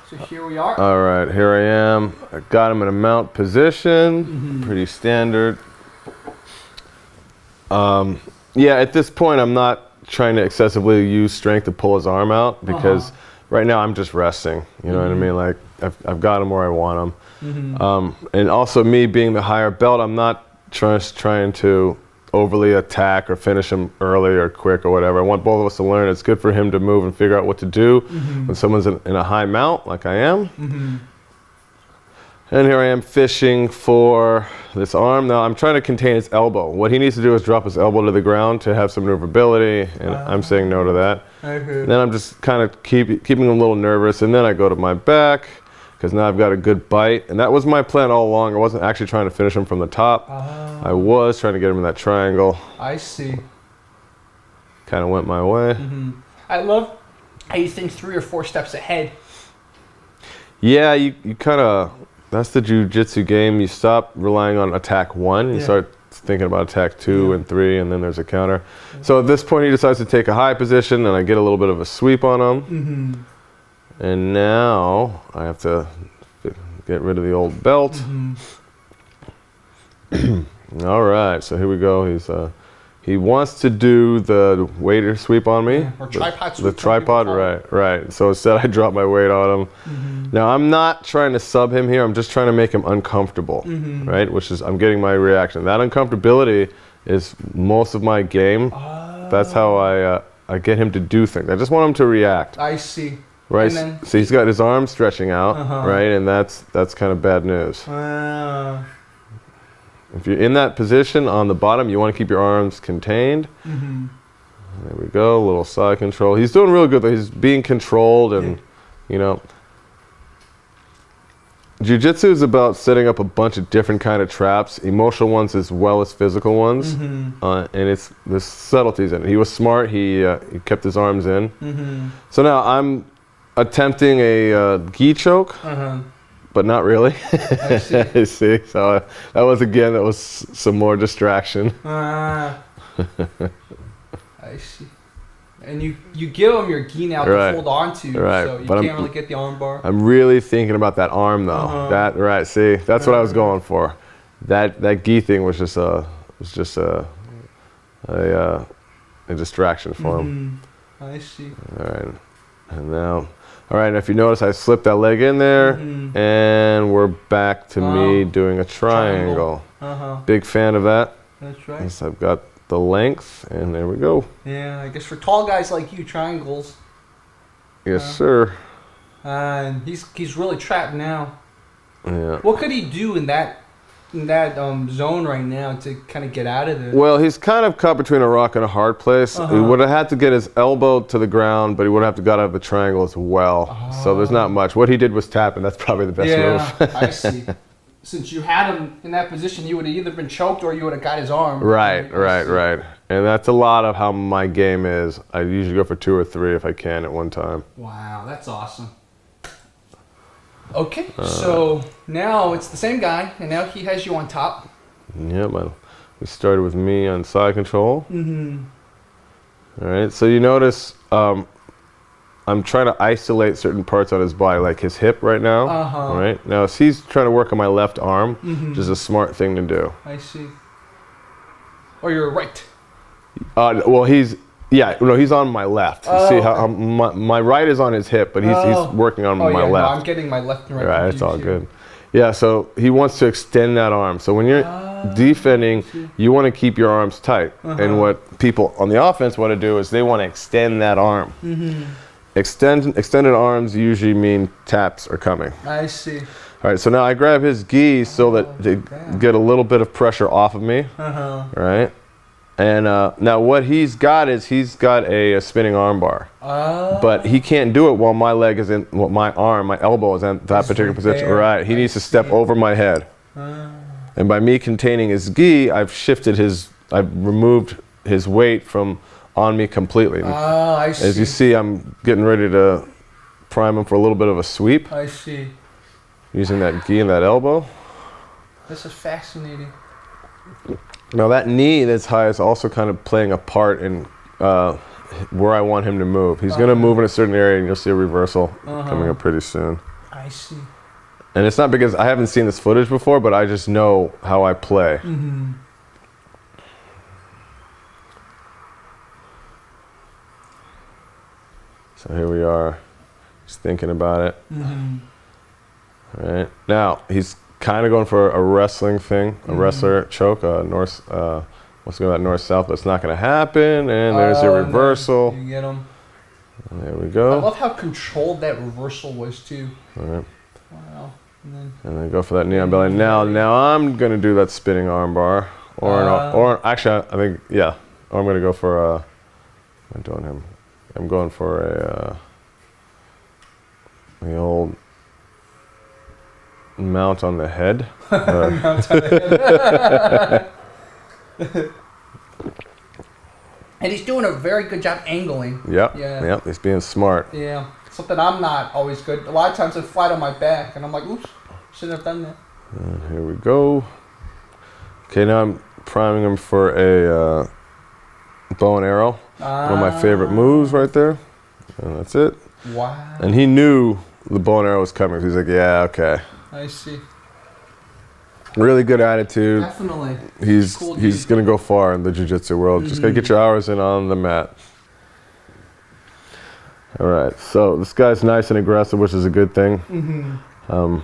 So here we are. All right, here I am. I got him in a mount position, pretty standard. Yeah, at this point, I'm not trying to excessively use strength to pull his arm out because right now I'm just resting. You know what I mean? Like I've got him where I want him. And also me being the higher belt, I'm not trying to overly attack or finish him early or quick or whatever. I want both of us to learn. It's good for him to move and figure out what to do when someone's in a high mount like I am. And here I am fishing for this arm. Now I'm trying to contain his elbow. What he needs to do is drop his elbow to the ground to have some maneuverability, and I'm saying no to that. Then I'm just kind of keeping him a little nervous, and then I go to my back because now I've got a good bite. And that was my plan all along. I wasn't actually trying to finish him from the top. I was trying to get him in that triangle. I see. Kind of went my way. I love how you think 3 or 4 steps ahead. Yeah, you kind of, that's the jiu-jitsu game. You stop relying on attack 1, you start thinking about attack 2 and 3, and then there's a counter. So at this point he decides to take a high position, and I get a little bit of a sweep on him. And now I have to get rid of the old belt. All right, so here we go. He wants to do the waiter sweep on me. Or tripod sweep. The tripod, right. So instead I drop my weight on him. Now I'm not trying to sub him here. I'm just trying to make him uncomfortable, right? Which is, I'm getting my reaction. That uncomfortability is most of my game. That's how I get him to do things. I just want him to react. I see. Right, so he's got his arm stretching out, right, and that's kind of bad news. If you're in that position on the bottom, you want to keep your arms contained. There we go, a little side control. He's doing real good though. He's being controlled, and you know, jiu-jitsu is about setting up a bunch of different kind of traps, emotional ones as well as physical ones, and it's the subtleties in it. He was smart. He kept his arms in. So now I'm attempting a gi choke, but not really. I see. See, so that was some more distraction. I see. And you give him your gi now to hold on to, so you can't really get the arm bar. I'm really thinking about that arm though. See, that's what I was going for. That gi thing was just a distraction for him. I see. All right, and now. All right, and if you notice, I slipped that leg in there, and we're back to me doing a triangle. Big fan of that. That's right. Yes, I've got the length, and there we go. Yeah, I guess for tall guys like you, triangles. Yes, sir. And he's really trapped now. Yeah. What could he do in that zone right now to kind of get out of there? Well, he's kind of caught between a rock and a hard place. He would have had to get his elbow to the ground, but he would have to got out of the triangle as well. So there's not much. What he did was tap, and that's probably the best move. I see. Since you had him in that position, you would have either been choked or you would have got his arm. Right. And that's a lot of how my game is. I usually go for 2 or 3 if I can at one time. Wow, that's awesome. Okay, so now it's the same guy, and now he has you on top. Yeah, we started with me on side control. All right, so you notice I'm trying to isolate certain parts on his body, like his hip right now. Right now, he's trying to work on my left arm, which is a smart thing to do. I see. Or you're right. Well, he's on my left. See how my right is on his hip, but he's working on my left. No, I'm getting my left and right. Right, it's all good. Yeah, so he wants to extend that arm. So when you're defending, you want to keep your arms tight. And what people on the offense want to do is they want to extend that arm. Extended arms usually mean taps are coming. I see. All right, so now I grab his gi so that they get a little bit of pressure off of me. Right? And now what he's got is a spinning arm bar. But he can't do it while my leg is in, my elbow is in that particular position. Right, he needs to step over my head. And by me containing his gi, I've removed his weight from on me completely. I see. As you see, I'm getting ready to prime him for a little bit of a sweep. I see. Using that gi and that elbow. This is fascinating. Now that knee that's high is also kind of playing a part in where I want him to move. He's going to move in a certain area, and you'll see a reversal coming up pretty soon. I see. And it's not because I haven't seen this footage before, but I just know how I play. Mm-hmm. So here we are, just thinking about it. Mm-hmm. All right. Now, he's kind of going for a wrestling thing, a wrestler choke, what's going on north-south, but it's not going to happen. And there's your reversal. You get him. And there we go. I love how controlled that reversal was, too. All right. Wow. And then go for that knee on belly. Now I'm going to do that spinning arm bar. Or actually, I think, yeah. Or I'm going to go for I'm doing him. I'm going for the old mount on the head. Mount on the head. And he's doing a very good job angling. Yep. Yeah. Yep. He's being smart. Yeah. Something I'm not always good. A lot of times I flat on my back, and I'm like, oops, shouldn't have done that. And here we go. Okay, now I'm priming him for a bow and arrow. One of my favorite moves right there. And that's it. Wow. And he knew the bow and arrow was coming. He's like, yeah, okay. I see. Really good attitude. Definitely. He's Cool he's dude. gonna go far in the jiu-jitsu world. Just gotta get your hours in on the mat. All right, so this guy's nice and aggressive, which is a good thing. Mm-hmm.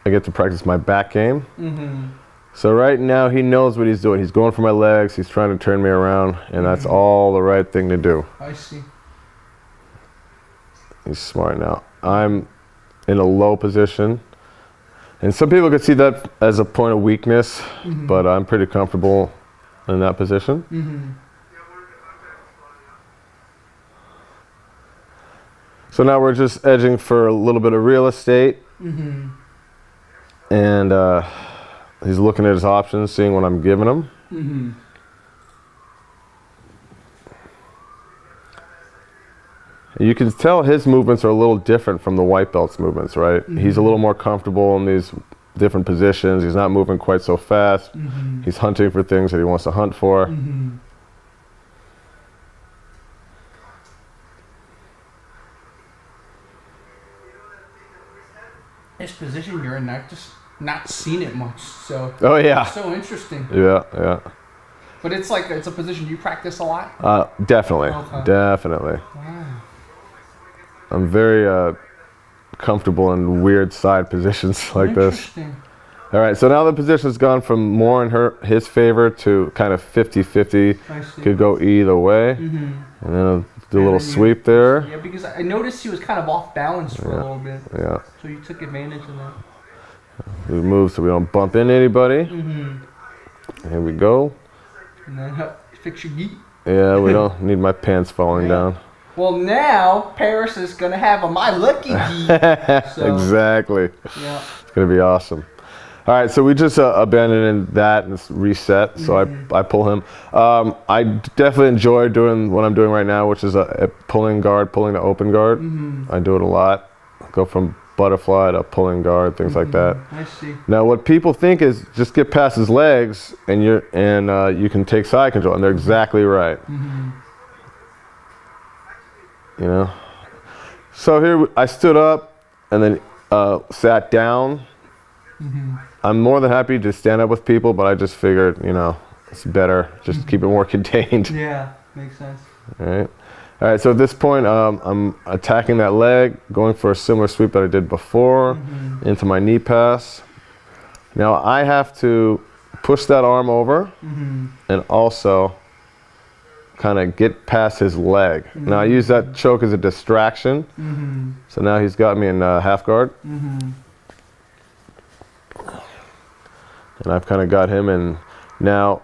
I get to practice my back game. Mm-hmm. So right now he knows what he's doing. He's going for my legs. He's trying to turn me around, and that's all the right thing to do. I see. He's smart now. I'm in a low position. And some people could see that as a point of weakness, but I'm pretty comfortable in that position. Mm-hmm. So now we're just edging for a little bit of real estate. Mm-hmm. And he's looking at his options, seeing what I'm giving him. Mm-hmm. You can tell his movements are a little different from the white belt's movements, right? He's a little more comfortable in these different positions. He's not moving quite so fast. He's hunting for things that he wants to hunt for. This position you're in, I've just not seen it much, so Oh yeah, it's so interesting. yeah. But it's like it's a position you practice a lot. Definitely, Okay. definitely. Wow. I'm very comfortable in weird side positions like this. Interesting. All right, so now the position's gone from more in his favor to kind of 50-50. I see. Could go either way. Mm-hmm. And then I'll do a And little then you- sweep there. Yeah, because I noticed he was kind of off balance for a little bit, Yeah, so you took advantage of that. we move so we don't bump into anybody. Mm-hmm. Here we go. And then fix your gi. Yeah, we don't need my pants falling down. Well, now Paris is gonna have a my lucky gi. So, Exactly. yeah. It's gonna be awesome. All right, so we just abandoned that and it's reset. So I pull him. I definitely enjoy doing what I'm doing right now, which is a pulling guard, pulling to open guard. I do it a lot. Go from butterfly to pulling guard, things like that. I see. Now, what people think is just get past his legs and you can take side control, and they're exactly right. You know. So here I stood up and then sat down. I'm more than happy to stand up with people, but I just figured, it's better just keep it more contained. Yeah, makes sense. All right. So at this point, I'm attacking that leg, going for a similar sweep that I did before into my knee pass. Now I have to push that arm over and also kind of get past his leg. Now I use that choke as a distraction. So now he's got me in half guard. And I've kind of got him in. Now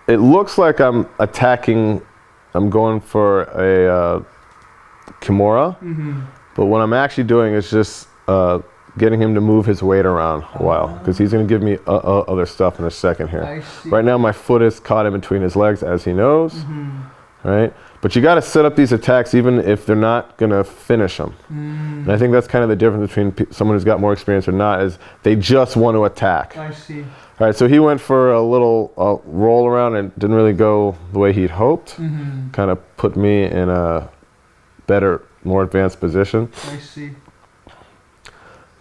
it looks like I'm attacking. I'm going for a Kimura, but what I'm actually doing is just getting him to move his weight around a while, because he's going to give me other stuff in a second here. I see. Right now my foot is caught in between his legs, as he knows. Right? But you got to set up these attacks even if they're not going to finish them. And I think that's kind of the difference between someone who's got more experience or not, is they just want to attack. I see. All right, so he went for a little roll around and didn't really go the way he'd hoped. Kind of put me in a better, more advanced position. I see.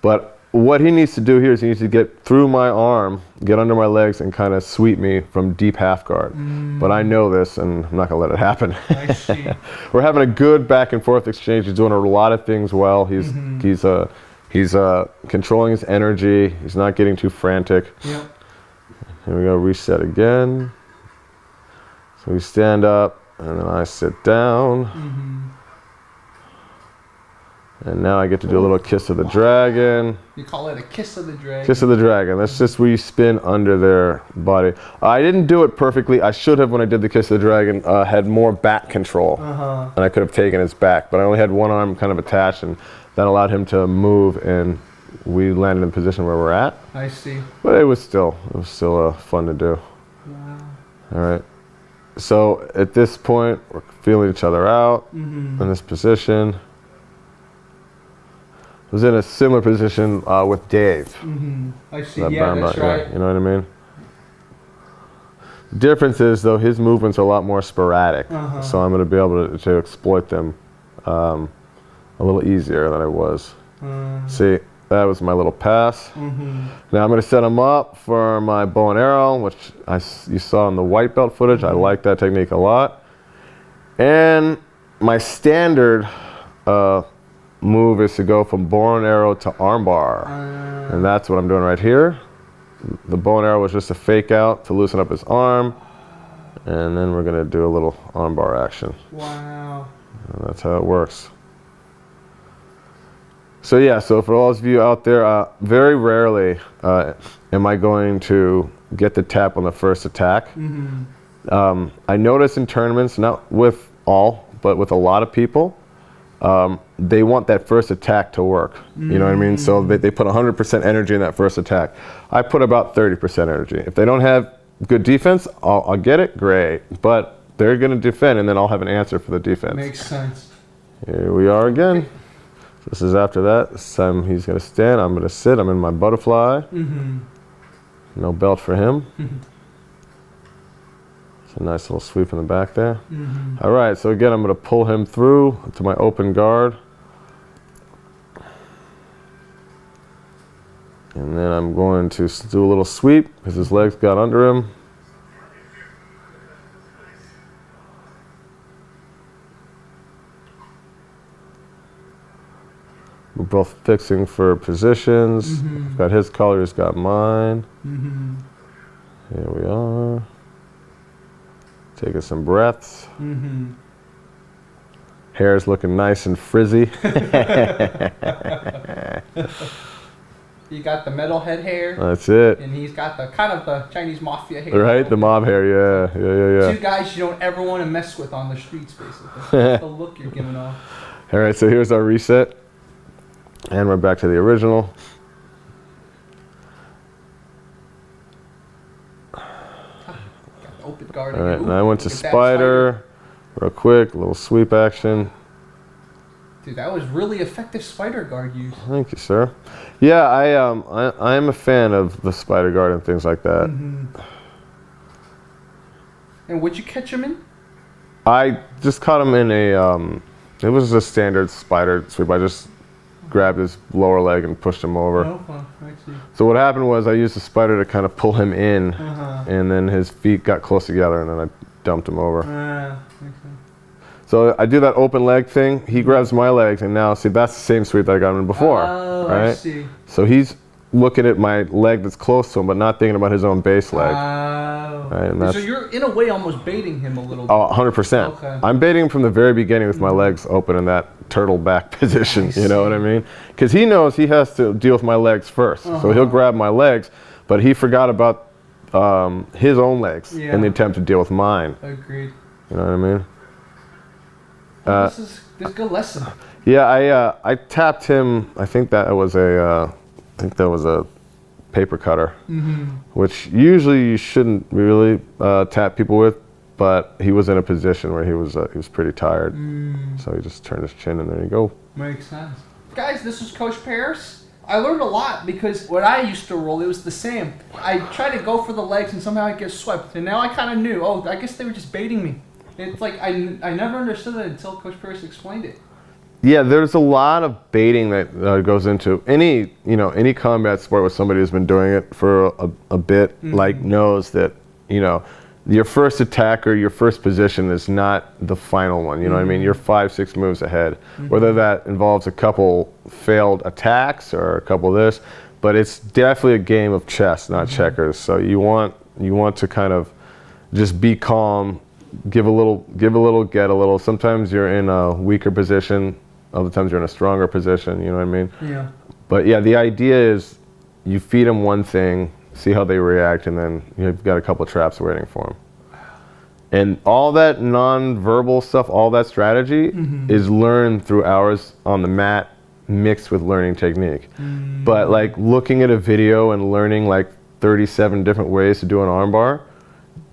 But what he needs to do here is he needs to get through my arm, get under my legs, and kind of sweep me from deep half guard. But I know this, and I'm not going to let it happen. I see. We're having a good back and forth exchange. He's doing a lot of things well. He's controlling his energy. He's not getting too frantic. Yep. Here we go, reset again. So we stand up, and then I sit down. And now I get to do a little kiss of the dragon. You call it a kiss of the dragon? Kiss of the dragon. That's just where you spin under their body. I didn't do it perfectly. I should have, when I did the kiss of the dragon, had more back control. And I could have taken his back. But I only had one arm kind of attached, and that allowed him to move, and we landed in the position where we're at. I see. But it was still fun to do. Wow. All right. So at this point, we're feeling each other out in this position. I was in a similar position with Dave. I see. Yeah, that's right. You know what I mean? The difference is, though, his movements are a lot more sporadic. So I'm going to be able to exploit them a little easier than I was. See, that was my little pass. Now I'm going to set him up for my bow and arrow, which you saw in the white belt footage. I like that technique a lot. And my standard move is to go from bow and arrow to armbar. And that's what I'm doing right here. The bow and arrow was just a fake out to loosen up his arm. And then we're going to do a little armbar action. Wow. And that's how it works. So yeah, so for all of you out there, very rarely am I going to get the tap on the first attack. I notice in tournaments, not with all, but with a lot of people, they want that first attack to work. You know what I mean? So they put 100% energy in that first attack. I put about 30% energy. If they don't have good defense, I'll get it, great. But they're going to defend, and then I'll have an answer for the defense. Makes sense. Here we are again. This is after that. This time he's going to stand. I'm going to sit. I'm in my butterfly. No belt for him. It's a nice little sweep in the back there. All right, so again, I'm going to pull him through to my open guard. And then I'm going to do a little sweep because his legs got under him. We're both fixing for positions. I've got his color, he's got mine. Here we are. Taking some breaths. Hair's looking nice and frizzy. You got the metalhead hair. That's it. And he's got the kind of the Chinese mafia hair. Right, the mob hair, yeah. Two guys you don't ever want to mess with on the streets, basically. That's the look you're giving off. All right, so here's our reset. And we're back to the original. Got the open guard. All right, and I went to spider. Real quick, little sweep action. Dude, that was really effective spider guard use. Thank you, sir. Yeah, I am a fan of the spider guard and things like that. And would you catch him in? I just caught him in a, it was a standard spider sweep. I just grabbed his lower leg and pushed him over. I see. So what happened was I used the spider to kind of pull him in, and then his feet got close together, and then I dumped him over. Makes sense. So I do that open leg thing. He grabs my legs, and now, see, that's the same sweep that I got him before. Oh, right? I see. So he's looking at my leg that's close to him, but not thinking about his own base leg. Right, and so you're, in a way, almost baiting him a little bit. Oh, 100%. Okay. I'm baiting him from the very beginning with my legs open in that turtle back position, you know what I mean? Because he knows he has to deal with my legs first. So he'll grab my legs, but he forgot about his own legs in the attempt to deal with mine. Agreed. You know what I mean? This is a good lesson. Yeah, I tapped him. I think that was a paper cutter, which usually you shouldn't really tap people with, but he was in a position where he was pretty tired, so he just turned his chin, and there you go. Makes sense. Guys, this is Coach Paris. I learned a lot because when I used to roll, it was the same. I tried to go for the legs, and somehow I get swept, and now I kind of knew. Oh, I guess they were just baiting me. It's like I never understood it until Coach Paris explained it. Yeah, there's a lot of baiting that goes into any combat sport where somebody who's been doing it for a bit, like knows that, your first attack or your first position is not the final one. You know what I mean? You're 5-6 moves ahead. Whether that involves a couple failed attacks or a couple of this, but it's definitely a game of chess, not checkers. So you want to kind of just be calm, give a little, get a little. Sometimes you're in a weaker position. Other times you're in a stronger position. You know what I mean? Yeah. But yeah, the idea is you feed them one thing, see how they react, and then you've got a couple of traps waiting for them. And all that non-verbal stuff, all that strategy is learned through hours on the mat mixed with learning technique. But like looking at a video and learning like 37 different ways to do an armbar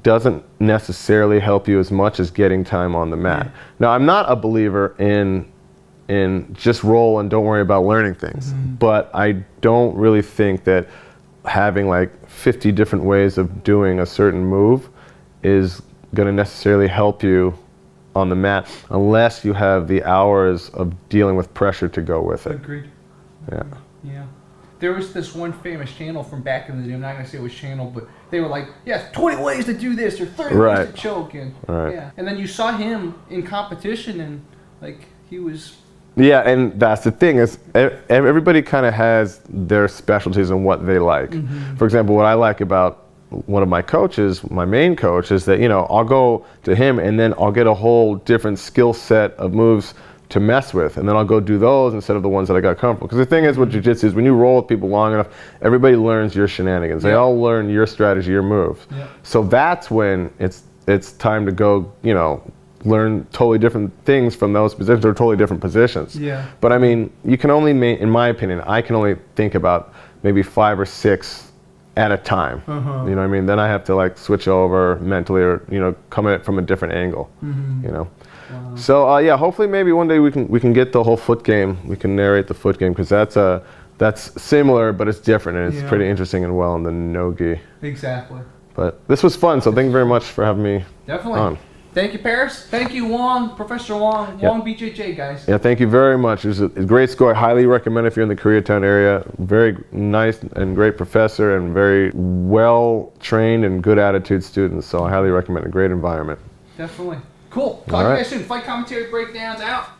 doesn't necessarily help you as much as getting time on the mat. Now, I'm not a believer in just roll and don't worry about learning things. But I don't really think that having like 50 different ways of doing a certain move is going to necessarily help you on the mat unless you have the hours of dealing with pressure to go with it. Agreed. Yeah. Yeah. There was this one famous channel from back in the day. I'm not going to say which channel, but they were like, yes, 20 ways to do this or 30 ways to choke. And, yeah. And then you saw him in competition and like he was... Yeah, and that's the thing is everybody kind of has their specialties and what they like. For example, what I like about one of my coaches, my main coach, is that, I'll go to him and then I'll get a whole different skill set of moves to mess with, and then I'll go do those instead of the ones that I got comfortable. Because the thing is with jiu-jitsu is when you roll with people long enough, everybody learns your shenanigans. They all learn your strategy, your moves. So that's when it's time to go, learn totally different things from those positions or totally different positions. But I mean, you can only in my opinion, I can only think about maybe 5 or 6 at a time. You know what I mean? Then I have to like switch over mentally or, come at it from a different angle, Wow. So yeah, hopefully maybe one day we can get the whole foot game. We can narrate the foot game because that's similar, but it's different and it's pretty interesting and well in the no-gi. Exactly. But this was fun, so thank you very much for having me on. Thank you, Paris. Thank you, Wong, Professor Wong, Wong BJJ, guys. Yeah, thank you very much. It was a great school. I highly recommend if you're in the Koreatown area. Very nice and great professor and very well-trained and good attitude students. So I highly recommend a great environment. Definitely. Cool. Talk to you guys soon. Fight commentary breakdowns out.